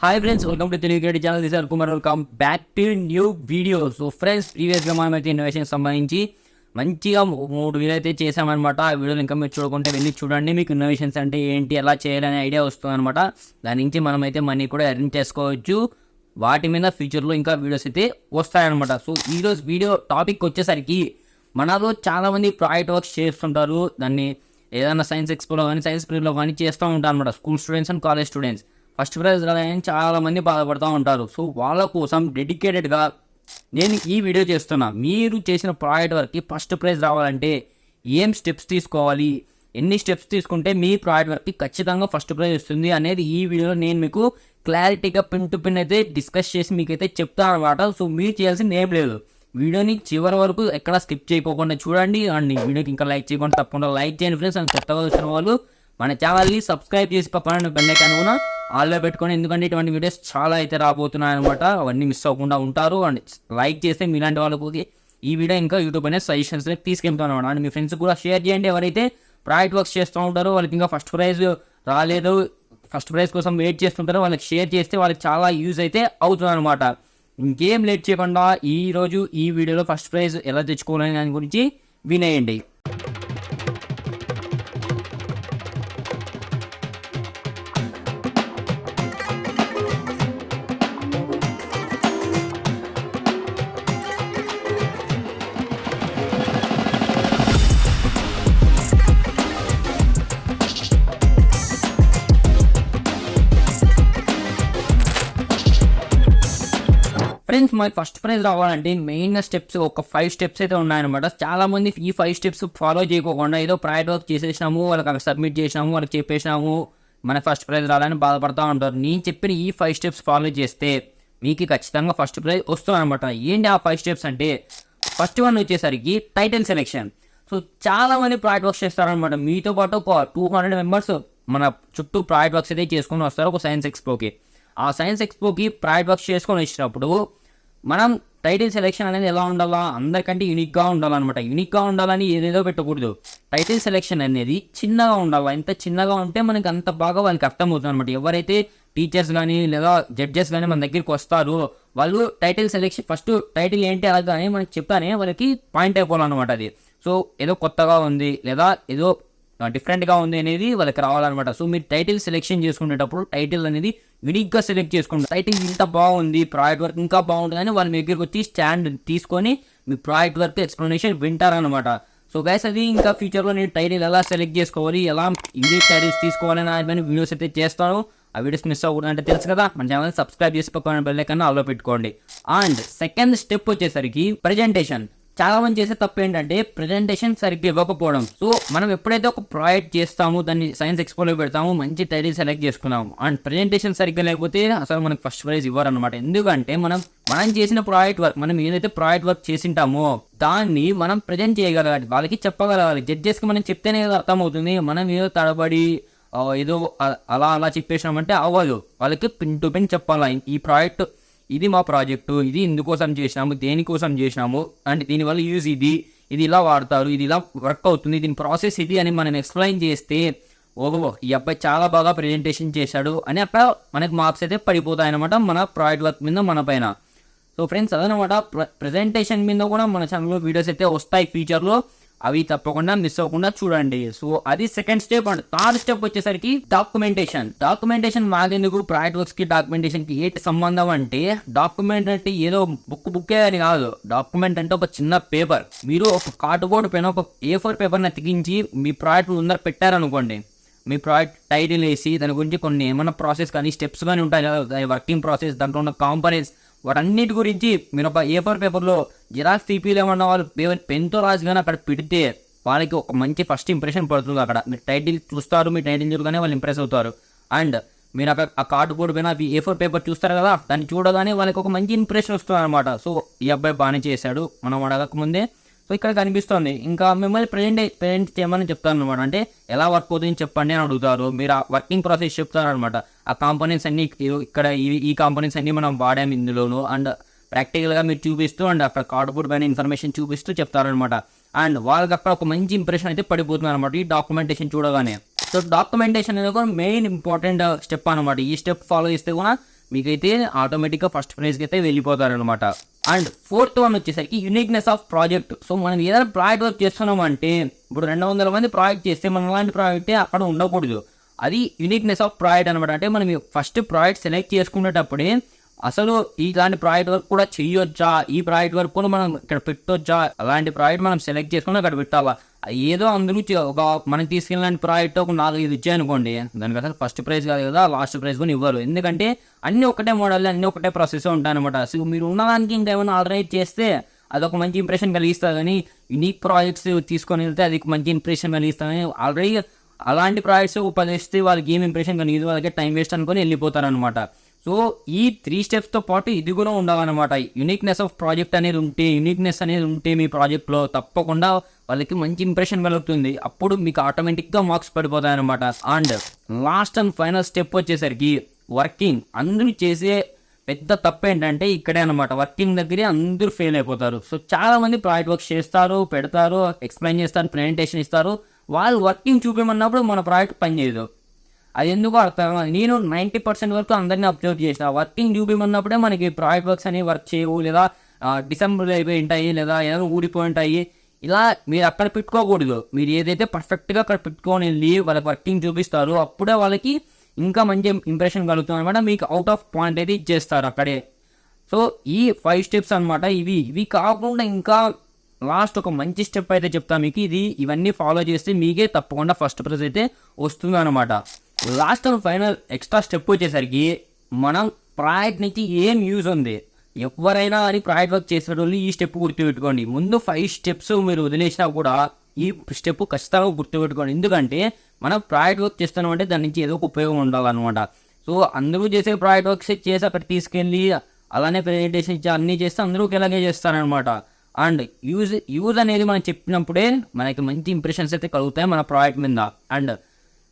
Hi friends, welcome to Telugu creative channel. This Kumar. Welcome back to new video. So friends, ప్రీవియస్గా మనమైతే innovation సంబంధించి మంచిగా 3 video అయితే చేసామన్నమాట. ఆ వీడియోలు ఇంకా మీరు చూడకుంటే వెళ్ళి చూడండి. మీకు ఇన్నోవేషన్స్ అంటే ఏంటి, ఎలా చేయాలనే ఐడియా వస్తుంది అనమాట. దాని నుంచి మనమైతే మనీ కూడా ఎర్న్ చేసుకోవచ్చు. వాటి మీద ఫ్యూచర్లో ఇంకా వీడియోస్ అయితే వస్తాయన్నమాట. సో ఈరోజు వీడియో టాపిక్ వచ్చేసరికి, మనలో చాలామంది ప్రాజెక్ట్ వర్క్స్ చేస్తుంటారు. దాన్ని ఏదైనా సైన్స్ ఎక్స్పోలో కానీ సైన్స్ పీరియడ్లో కానీ చేస్తూ ఉంటారు అనమాట. School students and college students first prize రాదని చాలామంది బాధపడుతూ ఉంటారు. సో వాళ్ళ కోసం డెడికేటెడ్గా నేను ఈ వీడియో చేస్తున్నా. మీరు చేసిన ప్రాజెక్ట్ వర్క్కి ఫస్ట్ ప్రైజ్ రావాలంటే ఏం స్టెప్స్ తీసుకోవాలి, ఎన్ని స్టెప్స్ తీసుకుంటే మీ ప్రాజెక్ట్ వర్క్కి ఖచ్చితంగా ఫస్ట్ ప్రైజ్ వస్తుంది అనేది ఈ వీడియోలో నేను మీకు క్లారిటీగా పిన్ టు పిన్ అయితే డిస్కస్ చేసి మీకైతే చెప్తాను అనమాట. సో మీరు చేయాల్సింది ఏం లేదు, వీడియోని చివరి వరకు ఎక్కడ స్కిప్ చేయకోకుండా చూడండి. అండ్ వీడియోకి ఇంకా లైక్ చేయకుండా తప్పకుండా లైక్ చేయండి ఫ్రెండ్స్. అండ్ కొత్తగా వచ్చిన వాళ్ళు మన ఛానల్ని సబ్స్క్రైబ్ చేసి పక్కన బెల్ ఐకాన్ కూడా ఆల్లో పెట్టుకొని, ఎందుకంటే ఇటువంటి వీడియోస్ చాలా అయితే రాబోతున్నాయి అనమాట. అవన్నీ మిస్ అవ్వకుండా ఉంటారు. అండ్ లైక్ చేస్తే మీలాంటి వాళ్ళకి ఈ వీడియో ఇంకా యూట్యూబ్ అనేది సజెషన్స్ తీసుకెళ్తాను అనమాట. అండ్ మీ ఫ్రెండ్స్ కూడా షేర్ చేయండి. ఎవరైతే ప్రాజెక్ట్ వర్క్స్ చేస్తూ ఉంటారో, వాళ్ళకి ఇంకా ఫస్ట్ ప్రైజ్ రాలేదు, ఫస్ట్ ప్రైజ్ కోసం వెయిట్ చేస్తుంటారో వాళ్ళకి షేర్ చేస్తే వాళ్ళకి చాలా యూజ్ అయితే అవుతుంది అనమాట. ఇంకేం లేట్ చేయకుండా ఈరోజు ఈ వీడియోలో ఫస్ట్ ప్రైజ్ ఎలా తెచ్చుకోవాలనే దాని గురించి వినేయండి. ఫ్రెండ్స్, మరి ఫస్ట్ ప్రైజ్ రావాలంటే మెయిన్గా స్టెప్స్ ఒక 5 స్టెప్స్ అయితే ఉన్నాయన్నమాట. చాలామంది ఈ 5 స్టెప్స్ ఫాలో చేయకోకుండా ఏదో ప్రాజెక్ట్ వర్క్ చేసేసినాము, వాళ్ళకి అక్కడ సబ్మిట్ చేసినాము, వాళ్ళకి చెప్పేసినాము, మన ఫస్ట్ ప్రైజ్ రావాలని బాధపడుతూ ఉంటారు. నేను చెప్పిన ఈ 5 స్టెప్స్ ఫాలో చేస్తే మీకు ఖచ్చితంగా ఫస్ట్ ప్రైజ్ వస్తుంది అనమాట. ఏంటి ఆ 5 స్టెప్స్ అంటే, ఫస్ట్ వన్ వచ్చేసరికి టైటిల్ సెలెక్షన్. సో చాలామంది ప్రాజెక్ట్ వర్క్స్ చేస్తారనమాట. మీతో పాటు ఒక 200 మెంబర్స్ మన చుట్టూ ప్రాజెక్ట్ వర్క్స్ అయితే చేసుకొని వస్తారు ఒక సైన్స్ ఎక్స్పోకి. ఆ సైన్స్ ఎక్స్పోకి ప్రాజెక్ట్ వర్క్స్ చేసుకొని వచ్చినప్పుడు మనం టైటిల్ సెలెక్షన్ అనేది ఎలా ఉండాలా, అందరికంటే యూనిక్గా ఉండాలన్నమాట. యూనిక్గా ఉండాలని ఏదేదో పెట్టకూడదు. టైటిల్ సెలెక్షన్ అనేది చిన్నగా ఉండాలి. ఎంత చిన్నగా ఉంటే మనకి అంత బాగా వాళ్ళకి అర్థమవుతుంది అనమాట. ఎవరైతే టీచర్స్ కానీ లేదా జడ్జెస్ కానీ మన దగ్గరికి వస్తారో వాళ్ళు టైటిల్ సెలెక్షన్ ఫస్ట్ టైటిల్ ఏంటి అలాగే మనకి చెప్తానే వాళ్ళకి పాయింట్ అయిపోవాలన్నమాట. అది సో ఏదో కొత్తగా ఉంది లేదా ఏదో డిఫరెంట్గా ఉంది అనేది వాళ్ళకి రావాలన్నమాట. సో మీరు టైటిల్ సెలెక్షన్ చేసుకునేటప్పుడు టైటిల్ అనేది యూనిక్గా సెలెక్ట్ చేసుకుంటారు. టైటిల్ ఇంత బాగుంది, ప్రాజెక్ట్ వర్క్ ఇంకా బాగుంటుంది అని వాళ్ళ దగ్గరికి వచ్చి స్టాండ్ తీసుకొని మీ ప్రాజెక్ట్ వర్క్ ఎక్స్ప్లెనేషన్ వింటారనమాట. సో గైస్, అది ఇంకా ఫ్యూచర్లో నేను టైటిల్ ఎలా సెలెక్ట్ చేసుకోవాలి, ఎలా ఇంగ్లీష్ టైటిల్స్ తీసుకోవాలని ఆయన వీడియోస్ అయితే చేస్తాను. ఆ వీడియోస్ మిస్ అవ్వకూడదు అంటే తెలుసు కదా, మన ఛానల్ సబ్స్క్రైబ్ చేసి పక్కన బెల్ ఐకాన్ ఆల్లో పెట్టుకోండి. అండ్ సెకండ్ స్టెప్ వచ్చేసరికి ప్రెజెంటేషన్. చాలా మంది చేసే తప్పు ఏంటంటే ప్రెజెంటేషన్ సరిగ్గా ఇవ్వకపోవడం. సో మనం ఎప్పుడైతే ఒక ప్రాజెక్ట్ చేస్తామో, దాన్ని సైన్స్ ఎక్స్పోలో పెడతాము, మంచి టైటిల్ సెలెక్ట్ చేసుకున్నాము, అండ్ ప్రెజెంటేషన్ సరిగ్గా లేకపోతే అసలు మనకు ఫస్ట్ ప్రైజ్ ఇవ్వరనమాట. ఎందుకంటే మనం చేసిన ప్రాజెక్ట్ వర్క్, మనం ఏదైతే ప్రాజెక్ట్ వర్క్ చేసింటామో దాన్ని మనం ప్రజెంట్ చేయగలగాలి, వాళ్ళకి చెప్పగలగాలి. జడ్జెస్కి మనం చెప్తేనే అర్థమవుతుంది. మనం ఏదో తడబడి ఏదో అలా చెప్పేసినామంటే అవ్వదు. వాళ్ళకి పిన్ టు పిన్ చెప్పాలి. ఈ ప్రాజెక్ట్ ఇది మా ప్రాజెక్టు, ఇది ఇందుకోసం చేసినాము, దేనికోసం చేసినాము, అండ్ దీనివల్ల యూజ్ ఇది ఇలా వాడతారు, ఇది ఇలా వర్క్ అవుతుంది, దీని ప్రాసెస్ ఇది అని మనం ఎక్స్ప్లెయిన్ చేస్తే ఓహో ఈ అబ్బాయి చాలా బాగా ప్రెజెంటేషన్ చేశాడు అని అక్కడ మనకి మార్క్స్ అయితే పడిపోతాయి అనమాట మన ప్రాజెక్ట్ వర్క్ మీద మన పైన. సో ఫ్రెండ్స్, అదనమాట ప్రెజెంటేషన్ మీద కూడా మన ఛానల్లో వీడియోస్ అయితే వస్తాయి ఫ్యూచర్లో. అవి తప్పకుండా మిస్ అవ్వకుండా చూడండి. సో అది second step. And third step వచ్చేసరికి డాక్యుమెంటేషన్ మాకెందుకు, ప్రాజెక్ట్ వర్క్స్ కి డాక్యుమెంటేషన్ కి ఏంటి సంబంధం అంటే, డాక్యుమెంట్ అంటే ఏదో బుక్కే అని కాదు. డాక్యుమెంట్ అంటే ఒక చిన్న పేపర్. మీరు ఒక కార్డ్బోర్డ్ పైన ఒక A4 పేపర్ని అతికించి మీ ప్రాజెక్ట్ ముందర పెట్టారనుకోండి, మీ ప్రాజెక్ట్ టైటిల్ వేసి దాని గురించి కొన్ని ఏమైనా ప్రాసెస్ కానీ స్టెప్స్ కానీ ఉంటాయి కదా, వర్కింగ్ ప్రాసెస్, దాంట్లో ఉన్న కాంపనెంట్స్, వాటన్నిటి గురించి మీరు ఒక A4 పేపర్లో జిరాక్స్ తీపీలు ఏమన్నా వాళ్ళు పెన్తో రాసి కానీ అక్కడ పెడితే వాళ్ళకి ఒక మంచి ఫస్ట్ ఇంప్రెషన్ పడుతుంది. అక్కడ మీరు టైటిల్ చూస్తారు, మీ టైటిల్ చూడగానే వాళ్ళు ఇంప్రెస్ అవుతారు. అండ్ మీరు అక్కడ ఆ కార్డ్ బోర్డు పైన A4 పేపర్ చూస్తారు కదా, దాన్ని చూడగానే వాళ్ళకి ఒక మంచి ఇంప్రెషన్ వస్తుంది అనమాట. సో ఈ అబ్బాయి బాగానే చేశాడు, మనం అడగకముందే సో ఇక్కడ కనిపిస్తుంది. ఇంకా మిమ్మల్ని ప్రజెంట్ చేయమని చెప్తాను అనమాట. అంటే ఎలా వర్క్ అవుతుంది చెప్పండి అని అడుగుతారు. మీరు ఆ వర్కింగ్ ప్రాసెస్ చెప్తారు అనమాట. ఆ కాంపోనెంట్స్ అన్ని ఇక్కడ ఈ కాంపోనెంట్స్ అన్ని మనం వాడాము ఇందులోను, అండ్ ప్రాక్టికల్గా మీరు చూపిస్తూ అండ్ అక్కడ కార్డ్బోర్డ్ పైన ఇన్ఫర్మేషన్ చూపిస్తూ చెప్తారనమాట. అండ్ వాళ్ళకి అక్కడ ఒక మంచి ఇంప్రెషన్ అయితే పడిపోతుంది అనమాట ఈ డాక్యుమెంటేషన్ చూడగానే. సో డాక్యుమెంటేషన్ అనేది కూడా మెయిన్ ఇంపార్టెంట్ స్టెప్ అనమాట. ఈ స్టెప్ ఫాలో చేస్తే కూడా మీకైతే ఆటోమేటిక్గా ఫస్ట్ ప్రైజ్కి అయితే వెళ్ళిపోతారనమాట. అండ్ ఫోర్త్ వన్ వచ్చేసరికి యూనిక్నెస్ ఆఫ్ ప్రాజెక్ట్. సో మనం ఏదైనా ప్రాజెక్ట్ వర్క్ చేస్తున్నాం అంటే ఇప్పుడు 200 మంది ప్రాజెక్ట్ చేస్తే మన లాంటి ప్రాజెక్టే అక్కడ ఉండకూడదు. అది యూనిక్నెస్ ఆఫ్ ప్రాజెక్ట్ అనమాట. అంటే మనం ఫస్ట్ ప్రాజెక్ట్ సెలెక్ట్ చేసుకునేటప్పుడే అసలు ఇలాంటి ప్రాజెక్ట్ వర్క్ కూడా చెయ్యొచ్చా, ఈ ప్రాజెక్ట్ వర్క్ కూడా మనం ఇక్కడ పెట్టొచ్చా, అలాంటి ప్రాజెక్ట్ మనం సెలెక్ట్ చేసుకుని అక్కడ పెట్టాలా. ఏదో అందరూ ఒక మనం తీసుకెళ్ళిన ప్రాజెక్ట్ ఒక 4-5 ఇచ్చాయనుకోండి, దానికి అసలు ఫస్ట్ ప్రైజ్ కాదు కదా, లాస్ట్ ప్రైజ్ కూడా ఇవ్వరు. ఎందుకంటే అన్నీ ఒకటే మోడల్, అన్నీ ఒకటే ప్రాసెస్ ఉంటాయన్నమాట. సో మీరు ఉన్నదానికి ఇంకా ఏమైనా ఆల్టర్నేట్ చేస్తే అదొక మంచి ఇంప్రెషన్ కలిగిస్తుంది. కానీ యూనిక్ ప్రాజెక్ట్స్ తీసుకొని వెళ్తే అది మంచి ఇంప్రెషన్ కలిగిస్తుంది. ఆల్రెడీ అలాంటి ప్రాజెక్ట్స్ 10 ఇస్తే వాళ్ళకి ఏం ఇంప్రెషన్ కలిగి వాళ్ళకి టైం వేస్ట్ అనుకొని వెళ్ళిపోతారనమాట. సో ఈ 3 స్టెప్స్తో పాటు ఇది కూడా ఉండాలన్నమాట. యూనిక్నెస్ ఆఫ్ ప్రాజెక్ట్ అనేది ఉంటే మీ ప్రాజెక్ట్లో తప్పకుండా వాళ్ళకి మంచి ఇంప్రెషన్ కలుగుతుంది. అప్పుడు మీకు ఆటోమేటిక్గా మార్క్స్ పడిపోతాయన్నమాట. And last and final step వచ్చేసరికి వర్కింగ్. అందరూ చేసే పెద్ద తప్పు ఏంటంటే ఇక్కడే అనమాట, వర్కింగ్ దగ్గరే అందరూ ఫెయిల్ అయిపోతారు. సో చాలా మంది ప్రాజెక్ట్ వర్క్ చేస్తారు, పెడతారు, ఎక్స్ప్లెయిన్ చేస్తారు, ప్రెజెంటేషన్ ఇస్తారు. వాళ్ళు వర్కింగ్ చూపించమన్నప్పుడు మన ప్రాజెక్ట్ పనిచేయదు. అది ఎందుకో అర్థం. నేను 90% వరకు అందరినీ అబ్జర్వ్ చేసిన, వర్కింగ్ చూపించమన్నప్పుడే మనకి ప్రాజెక్ట్ వర్క్స్ అనేవి వర్క్ చేయవు, లేదా డిసెంబర్ అయిపోయి ఉంటాయి, లేదా ఏదైనా ఊడిపోయి ఉంటాయి. ఇలా మీరు అక్కడ పెట్టుకోకూడదు. మీరు ఏదైతే పర్ఫెక్ట్గా అక్కడ పెట్టుకొని వెళ్ళి వాళ్ళకి వర్కింగ్ చూపిస్తారో అప్పుడే వాళ్ళకి ఇంకా మంచి ఇంప్రెషన్ కలుగుతుంది అనమాట. మీకు అవుట్ ఆఫ్ పాయింట్ అయితే ఇచ్చేస్తారు అక్కడే. సో ఈ 5 స్టెప్స్ అనమాట. ఇవి కాకుండా ఇంకా లాస్ట్ ఒక మంచి స్టెప్ అయితే చెప్తా మీకు. ఇవన్నీ ఫాలో చేస్తే మీకే తప్పకుండా ఫస్ట్ ప్రైజ్ అయితే వస్తుంది అనమాట. Last and final extra step వచ్చేసరికి మనం ప్రాజెక్ట్ నుంచి ఏం యూజ్ ఉంది, ఎవరైనా అని ప్రాజెక్ట్ వర్క్ చేసేటోళ్ళు ఈ స్టెప్ గుర్తుపెట్టుకోండి. ముందు 5 స్టెప్స్ మీరు వదిలేసినా కూడా ఈ స్టెప్ ఖచ్చితంగా గుర్తుపెట్టుకోండి. ఎందుకంటే మనం ప్రాజెక్ట్ వర్క్ చేస్తున్నాం అంటే దాని నుంచి ఏదో ఒక ఉపయోగం ఉండాలన్నమాట. సో అందరూ చేసే ప్రాజెక్ట్ వర్క్స్ చేసి అక్కడ తీసుకెళ్ళి అలానే ప్రెజెంటేషన్ ఇచ్చి అన్నీ చేస్తే అందరూ ఇలాగే చేస్తారనమాట. అండ్ యూజ్ అనేది మనం చెప్పినప్పుడే మనకి మంచి ఇంప్రెషన్స్ అయితే కలుగుతాయి మన ప్రాజెక్ట్ మీద. అండ్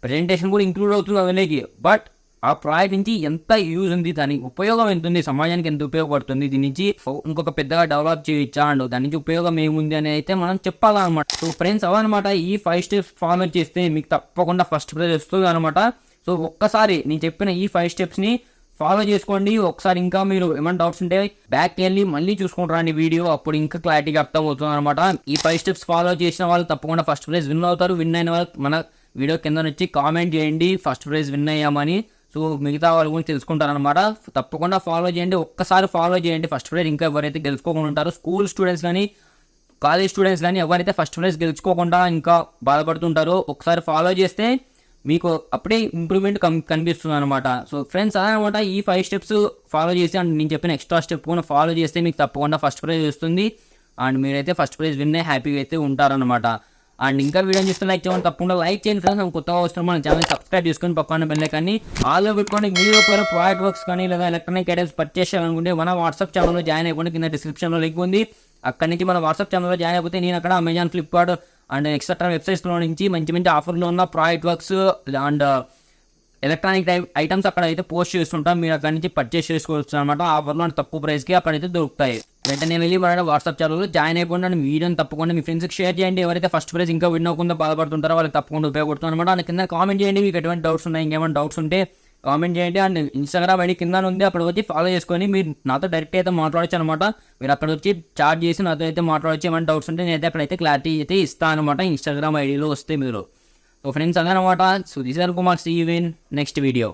ప్రెజెంటేషన్ కూడా ఇంక్లూడ్ అవుతుంది అందులోకి. బట్ ఆ ప్రాజెక్ట్ నుంచి ఎంత యూజ్ ఉంది, దాని ఉపయోగం ఎంత ఉంది, సమాజానికి ఎంత ఉపయోగపడుతుంది, దీని నుంచి ఇంకొక పెద్దగా డెవలప్ చేయొచ్చా, అండ్ దాని నుంచి ఉపయోగం ఏముంది అని అయితే మనం చెప్పాలన్నమాట. సో ఫ్రెండ్స్ అవన్నమాట, ఈ 5 స్టెప్స్ ఫాలో చేస్తే మీకు తప్పకుండా ఫస్ట్ ప్రైజ్ వస్తుంది అనమాట. సో ఒక్కసారి నేను చెప్పిన ఈ 5 స్టెప్స్ని ఫాలో చేసుకోండి. ఒకసారి ఇంకా మీరు ఏమైనా డౌట్స్ ఉంటే బ్యాక్ వెళ్ళి మళ్ళీ చూసుకుంటారండి వీడియో, అప్పుడు ఇంకా క్లారిటీగా అర్థం అవుతుంది అనమాట. ఈ 5 స్టెప్స్ ఫాలో చేసిన వాళ్ళు తప్పకుండా ఫస్ట్ ప్రైజ్ విన్ అవుతారు. విన్ అయిన వాళ్ళు మన వీడియో కింద నుంచి కామెంట్ చేయండి ఫస్ట్ ప్రైజ్ విన్ అయ్యామని. సో మిగతా వాళ్ళు కూడా తెలుసుకుంటారనమాట. తప్పకుండా ఫాలో చేయండి, ఒక్కసారి ఫాలో చేయండి. ఫస్ట్ ప్రైజ్ ఇంకా ఎవరైతే గెలుచుకోకుండా ఉంటారో, స్కూల్ స్టూడెంట్స్ కానీ కాలేజ్ స్టూడెంట్స్ కానీ ఎవరైతే ఫస్ట్ ప్రైజ్ గెలుచుకోకుండా ఇంకా బాధపడుతుంటారో ఒకసారి ఫాలో చేస్తే మీకు అప్పుడే ఇంప్రూవ్మెంట్ కనిపిస్తుంది అనమాట. సో ఫ్రెండ్స్ అదనమాట, ఈ 5 స్టెప్స్ ఫాలో చేసి అండ్ నేను చెప్పిన ఎక్స్ట్రా స్టెప్ కూడా ఫాలో చేస్తే మీకు తప్పకుండా ఫస్ట్ ప్రైజ్ వస్తుంది. అండ్ మీరైతే ఫస్ట్ ప్రైజ్ విన్ హ్యాపీగా అయితే ఉంటారనమాట. అండ్ ఇంకా వీడియో చూస్తే లైక్ చేయండి, తప్పకుండా లైక్ చేయండి ఫ్రెండ్స్. మనం కొత్తగా వస్తున్నాం, మన ఛానల్ సబ్స్క్రైబ్ చేసుకొని పక్కన బెల్ కానీ ఆల్లో పెట్టుకోండి. మీరు ప్రాజెక్ట్ వర్క్స్ కానీ లేదా ఎలక్ట్రానిక్ ఐటమ్స్ పర్చేస్ చేయాలనుకుంటే మన వాట్సాప్ ఛానల్లో జాయిన్ అయిపోండి. కింద డిస్క్రిప్షన్లో లింక్ ఉంది, అక్కడి నుంచి మన వాట్సాప్ ఛానల్లో జాయిన్ అయిపోతే నేను అక్కడ అమెజాన్, ఫ్లిప్కార్ట్ అండ్ ఎక్సెట్రా వెబ్సైట్స్లో నుంచి మంచి మంచి ఆఫర్లో ఉన్న project works and electronic items అక్కడ అయితే పోస్ట్ చేస్తుంటాం. మీరు అక్కడ నుంచి పర్చేస్ చేసుకోవచ్చు అనమాట. ఆఫర్లో అండ్ తక్కువ ప్రైస్కి అక్కడైతే దొరుకుతాయి. వెంటనే వెళ్ళి మన వాట్సాప్ ఛానల్లో జాయిన్ అయిపోండి. అండ్ వీడియోని తప్పకుండా మీ ఫ్రెండ్స్కి షేర్ చేయండి. ఎవరైతే ఫస్ట్ ప్రైజ్ ఇంకా విన్ అవ్వకుండా బాధపడుతుంటారో వాళ్ళకి తప్పకుండా ఉపయోగపడుతుంది అనమాట. అండ్ కింద కామెంట్ చేయండి మీకు ఎటువంటి డౌట్స్ ఉన్నాయి, ఇంకేమైనా డౌట్స్ ఉంటే కామెంట్ చేయండి. అండ్ ఇన్స్టాగ్రామ్ ఐడి కింద ఉంది, అక్కడ వచ్చి ఫాలో చేసుకొని మీరు నాతో డైరెక్ట్ అయితే మాట్లాడచ్చు అనమాట. మీరు అక్కడ వచ్చి చాట్ చేసి నాతో అయితే మాట్లాడచ్చు. ఏమైనా డౌట్స్ ఉంటే నేనైతే అక్కడైతే క్లారిటీ అయితే ఇస్తాను అనమాట ఇన్స్టాగ్రామ్ ఐడిలో వస్తే మీరు. సో ఫ్రెండ్స్ అదనమాట. So this R Kumar, see you in next video.